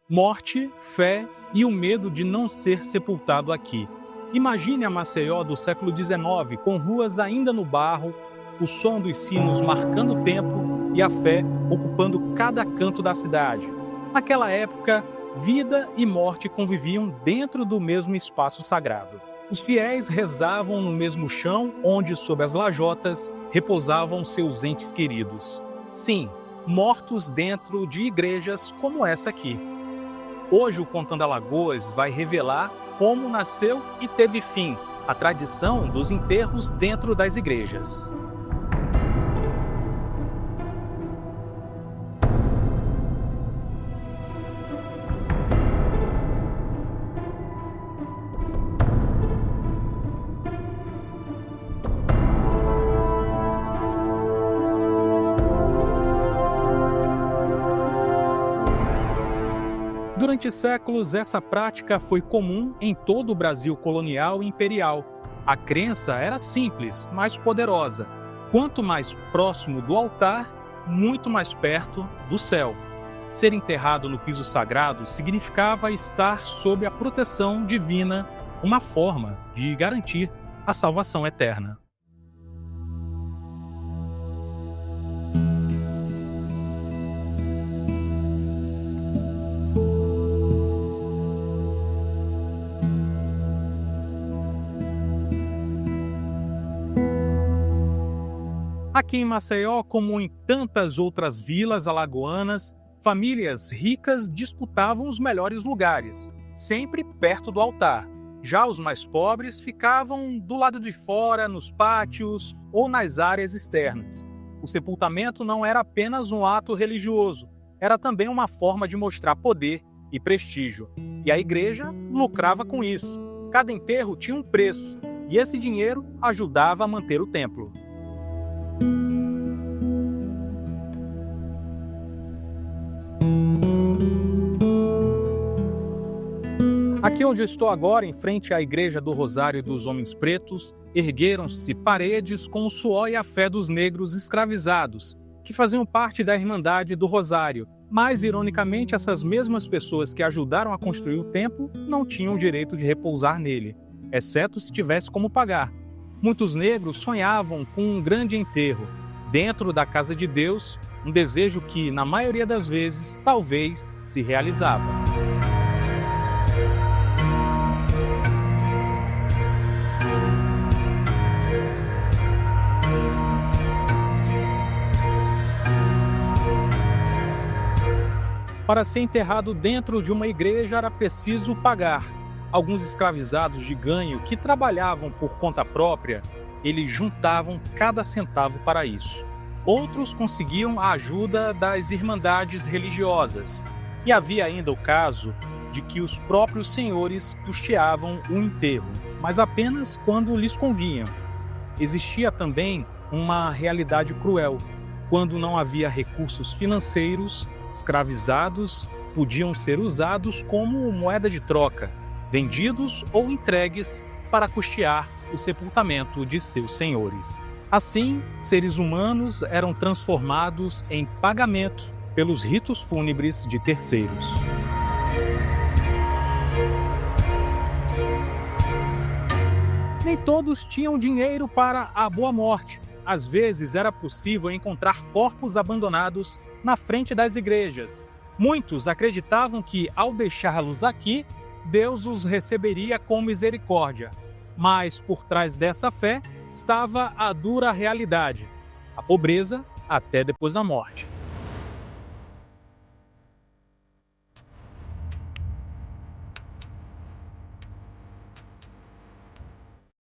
Morte, fé e o medo de não ser sepultado aqui. Imagine a Maceió do século XIX, com ruas ainda no barro, o som dos sinos marcando o tempo e a fé ocupando cada canto da cidade. Naquela época, vida e morte conviviam dentro do mesmo espaço sagrado. Os fiéis rezavam no mesmo chão onde, sob as lajotas, repousavam seus entes queridos. Sim, mortos dentro de igrejas como essa aqui. Hoje o Contando Alagoas vai revelar como nasceu e teve fim a tradição dos enterros dentro das igrejas. Durante séculos, essa prática foi comum em todo o Brasil colonial e imperial. A crença era simples, mas poderosa. Quanto mais próximo do altar, muito mais perto do céu. Ser enterrado no piso sagrado significava estar sob a proteção divina, uma forma de garantir a salvação eterna. Aqui em Maceió, como em tantas outras vilas alagoanas, famílias ricas disputavam os melhores lugares, sempre perto do altar. Já os mais pobres ficavam do lado de fora, nos pátios ou nas áreas externas. O sepultamento não era apenas um ato religioso, era também uma forma de mostrar poder e prestígio. E a igreja lucrava com isso. Cada enterro tinha um preço, e esse dinheiro ajudava a manter o templo. Aqui onde eu estou agora, em frente à Igreja do Rosário dos Homens Pretos, ergueram-se paredes com o suor e a fé dos negros escravizados, que faziam parte da Irmandade do Rosário. Mas, ironicamente, essas mesmas pessoas que ajudaram a construir o templo não tinham o direito de repousar nele, exceto se tivesse como pagar. Muitos negros sonhavam com um grande enterro, dentro da casa de Deus, um desejo que, na maioria das vezes, talvez se realizava. Para ser enterrado dentro de uma igreja era preciso pagar. Alguns escravizados de ganho que trabalhavam por conta própria, eles juntavam cada centavo para isso. Outros conseguiam a ajuda das irmandades religiosas. E havia ainda o caso de que os próprios senhores custeavam o enterro, mas apenas quando lhes convinha. Existia também uma realidade cruel. Quando não havia recursos financeiros, escravizados podiam ser usados como moeda de troca, vendidos ou entregues para custear o sepultamento de seus senhores. Assim, seres humanos eram transformados em pagamento pelos ritos fúnebres de terceiros. Nem todos tinham dinheiro para a boa morte. Às vezes era possível encontrar corpos abandonados na frente das igrejas. Muitos acreditavam que, ao deixá-los aqui, Deus os receberia com misericórdia. Mas, por trás dessa fé, estava a dura realidade: a pobreza até depois da morte.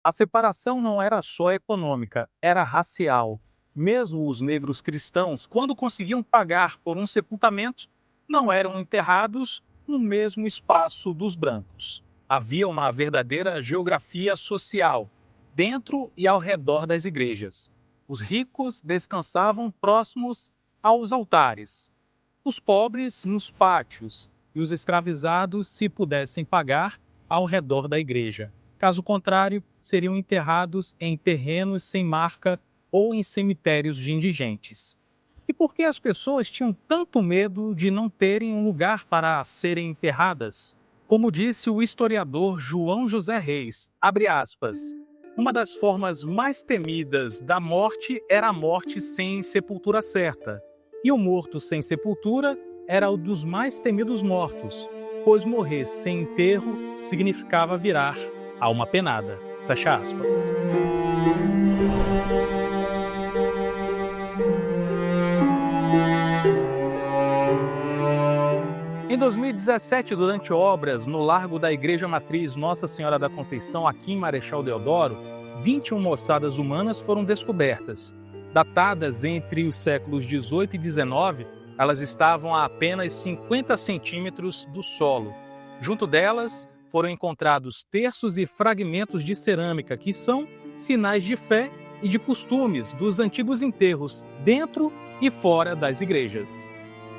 A separação não era só econômica, era racial. Mesmo os negros cristãos, quando conseguiam pagar por um sepultamento, não eram enterrados no mesmo espaço dos brancos. Havia uma verdadeira geografia social, dentro e ao redor das igrejas. Os ricos descansavam próximos aos altares, os pobres nos pátios e os escravizados, se pudessem pagar, ao redor da igreja. Caso contrário, seriam enterrados em terrenos sem marca ou em cemitérios de indigentes. E por que as pessoas tinham tanto medo de não terem um lugar para serem enterradas? Como disse o historiador João José Reis, abre aspas, uma das formas mais temidas da morte era a morte sem sepultura certa, e o morto sem sepultura era o dos mais temidos mortos, pois morrer sem enterro significava virar alma penada. Fecha aspas. Em 2017, durante obras no Largo da Igreja Matriz Nossa Senhora da Conceição, aqui em Marechal Deodoro, 21 ossadas humanas foram descobertas. Datadas entre os séculos 18 e 19, elas estavam a apenas 50 centímetros do solo. Junto delas, foram encontrados terços e fragmentos de cerâmica, que são sinais de fé e de costumes dos antigos enterros dentro e fora das igrejas.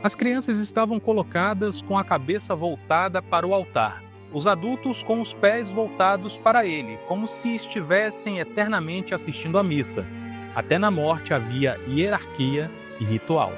As crianças estavam colocadas com a cabeça voltada para o altar, os adultos com os pés voltados para ele, como se estivessem eternamente assistindo à missa. Até na morte havia hierarquia e ritual.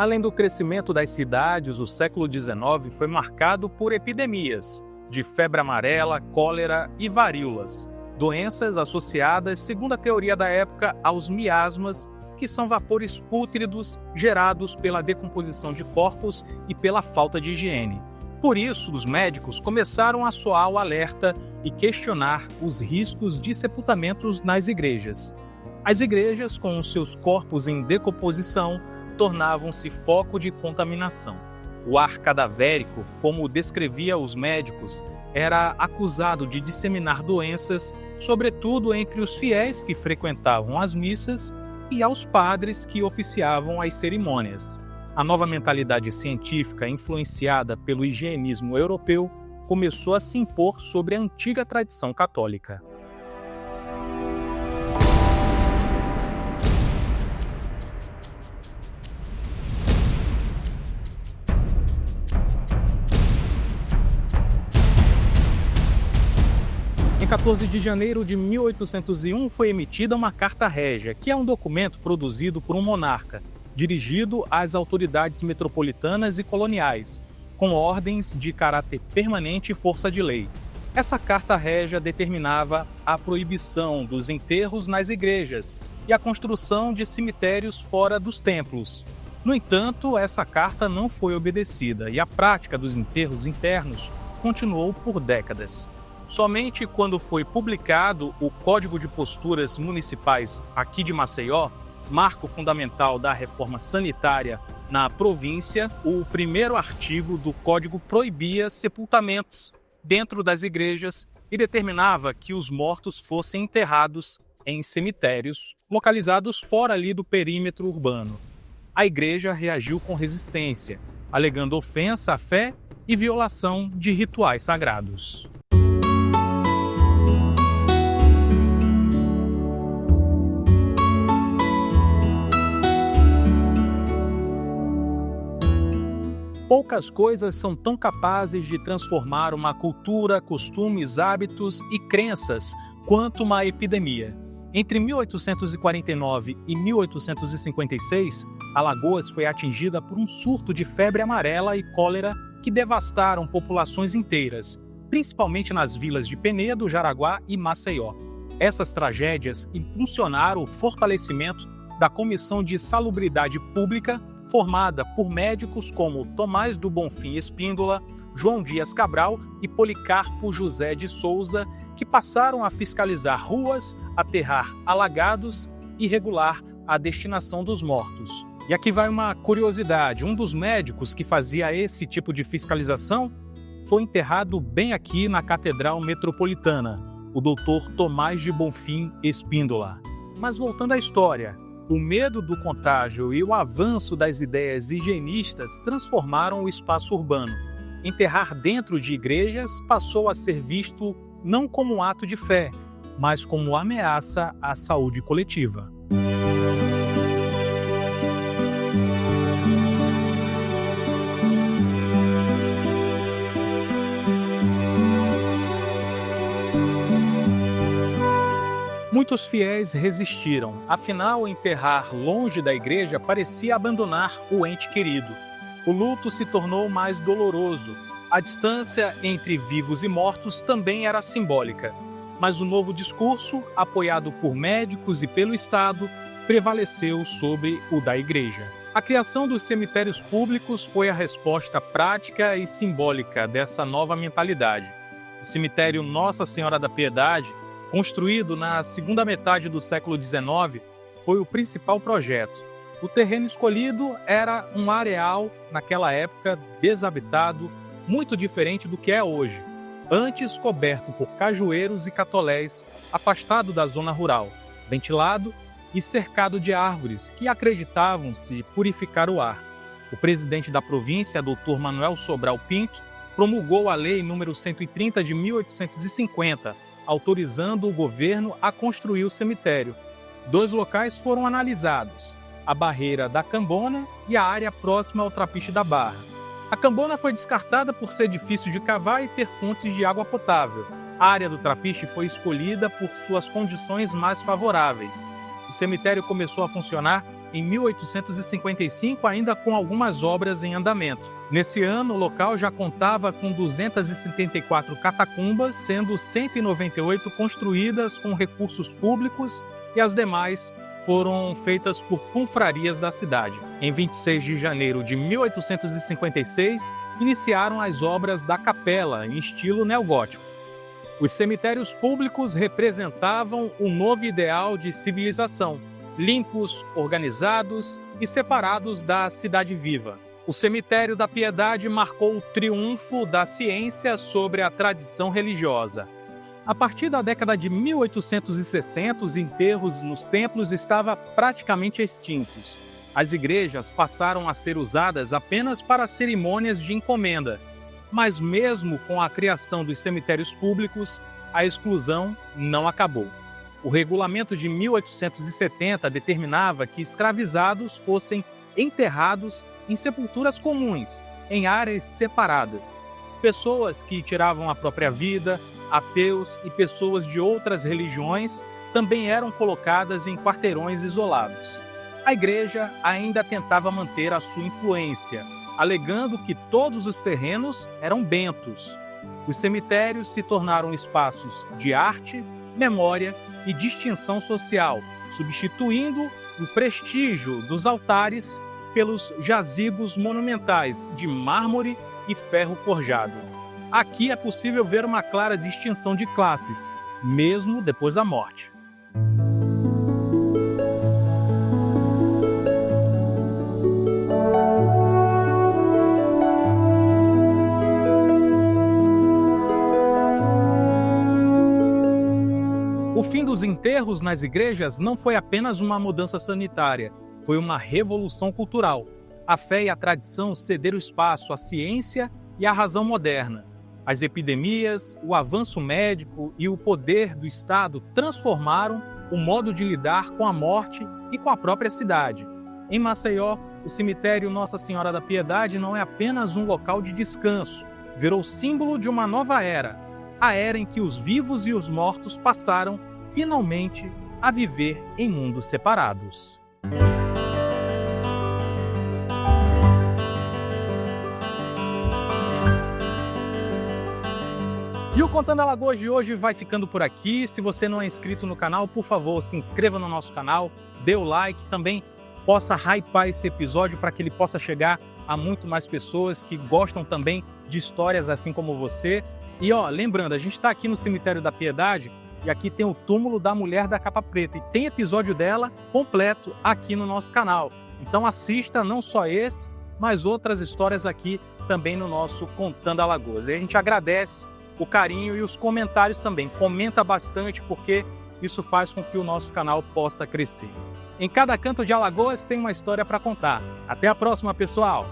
Além do crescimento das cidades, o século XIX foi marcado por epidemias de febre amarela, cólera e varíolas, doenças associadas, segundo a teoria da época, aos miasmas, que são vapores pútridos gerados pela decomposição de corpos e pela falta de higiene. Por isso, os médicos começaram a soar o alerta e questionar os riscos de sepultamentos nas igrejas. As igrejas, com os seus corpos em decomposição, tornavam-se foco de contaminação. O ar cadavérico, como descrevia os médicos, era acusado de disseminar doenças, sobretudo entre os fiéis que frequentavam as missas e aos padres que oficiavam as cerimônias. A nova mentalidade científica, influenciada pelo higienismo europeu, começou a se impor sobre a antiga tradição católica. Em 14 de janeiro de 1801 foi emitida uma Carta Régia, que é um documento produzido por um monarca, dirigido às autoridades metropolitanas e coloniais, com ordens de caráter permanente e força de lei. Essa Carta Régia determinava a proibição dos enterros nas igrejas e a construção de cemitérios fora dos templos. No entanto, essa carta não foi obedecida e a prática dos enterros internos continuou por décadas. Somente quando foi publicado o Código de Posturas Municipais aqui de Maceió, marco fundamental da reforma sanitária na província, o primeiro artigo do Código proibia sepultamentos dentro das igrejas e determinava que os mortos fossem enterrados em cemitérios localizados fora ali do perímetro urbano. A igreja reagiu com resistência, alegando ofensa à fé e violação de rituais sagrados. Poucas coisas são tão capazes de transformar uma cultura, costumes, hábitos e crenças quanto uma epidemia. Entre 1849 e 1856, Alagoas foi atingida por um surto de febre amarela e cólera que devastaram populações inteiras, principalmente nas vilas de Penedo, Jaraguá e Maceió. Essas tragédias impulsionaram o fortalecimento da Comissão de Salubridade Pública, formada por médicos como Tomás do Bonfim Espíndola, João Dias Cabral e Policarpo José de Souza, que passaram a fiscalizar ruas, aterrar alagados e regular a destinação dos mortos. E aqui vai uma curiosidade: um dos médicos que fazia esse tipo de fiscalização foi enterrado bem aqui na Catedral Metropolitana, o Dr. Tomás de Bonfim Espíndola. Mas voltando à história, o medo do contágio e o avanço das ideias higienistas transformaram o espaço urbano. Enterrar dentro de igrejas passou a ser visto não como um ato de fé, mas como ameaça à saúde coletiva. Muitos fiéis resistiram, afinal, enterrar longe da igreja parecia abandonar o ente querido. O luto se tornou mais doloroso. A distância entre vivos e mortos também era simbólica. Mas o novo discurso, apoiado por médicos e pelo Estado, prevaleceu sobre o da igreja. A criação dos cemitérios públicos foi a resposta prática e simbólica dessa nova mentalidade. O cemitério Nossa Senhora da Piedade, construído na segunda metade do século XIX, foi o principal projeto. O terreno escolhido era um areal, naquela época, desabitado, muito diferente do que é hoje. Antes coberto por cajueiros e catolés, afastado da zona rural, ventilado e cercado de árvores que acreditavam-se purificar o ar. O presidente da província, Dr. Manuel Sobral Pinto, promulgou a Lei nº 130 de 1850, autorizando o governo a construir o cemitério. 2 locais foram analisados: a Barreira da Cambona e a área próxima ao Trapiche da Barra. A Cambona foi descartada por ser difícil de cavar e ter fontes de água potável. A área do Trapiche foi escolhida por suas condições mais favoráveis. O cemitério começou a funcionar em 1855, ainda com algumas obras em andamento. Nesse ano, o local já contava com 274 catacumbas, sendo 198 construídas com recursos públicos e as demais foram feitas por confrarias da cidade. Em 26 de janeiro de 1856, iniciaram as obras da capela em estilo neogótico. Os cemitérios públicos representavam um novo ideal de civilização, limpos, organizados e separados da cidade viva. O cemitério da Piedade marcou o triunfo da ciência sobre a tradição religiosa. A partir da década de 1860, os enterros nos templos estavam praticamente extintos. As igrejas passaram a ser usadas apenas para cerimônias de encomenda. Mas mesmo com a criação dos cemitérios públicos, a exclusão não acabou. O regulamento de 1870 determinava que escravizados fossem enterrados em sepulturas comuns, em áreas separadas. Pessoas que tiravam a própria vida, ateus e pessoas de outras religiões também eram colocadas em quarteirões isolados. A igreja ainda tentava manter a sua influência, alegando que todos os terrenos eram bentos. Os cemitérios se tornaram espaços de arte, memória e distinção social, substituindo o prestígio dos altares pelos jazigos monumentais de mármore e ferro forjado. Aqui é possível ver uma clara distinção de classes, mesmo depois da morte. O fim dos enterros nas igrejas não foi apenas uma mudança sanitária, foi uma revolução cultural. A fé e a tradição cederam espaço à ciência e à razão moderna. As epidemias, o avanço médico e o poder do Estado transformaram o modo de lidar com a morte e com a própria cidade. Em Maceió, o cemitério Nossa Senhora da Piedade não é apenas um local de descanso, virou símbolo de uma nova era, a era em que os vivos e os mortos passaram, finalmente, a viver em mundos separados. E o Contando Alagoas de hoje vai ficando por aqui. Se você não é inscrito no canal, por favor, se inscreva no nosso canal, dê o like, também possa hypar esse episódio para que ele possa chegar a muito mais pessoas que gostam também de histórias assim como você. E lembrando, a gente está aqui no Cemitério da Piedade e aqui tem o túmulo da Mulher da Capa Preta e tem episódio dela completo aqui no nosso canal. Então assista não só esse, mas outras histórias aqui também no nosso Contando Alagoas. E a gente agradece o carinho e os comentários também. Comenta bastante porque isso faz com que o nosso canal possa crescer. Em cada canto de Alagoas tem uma história para contar. Até a próxima, pessoal!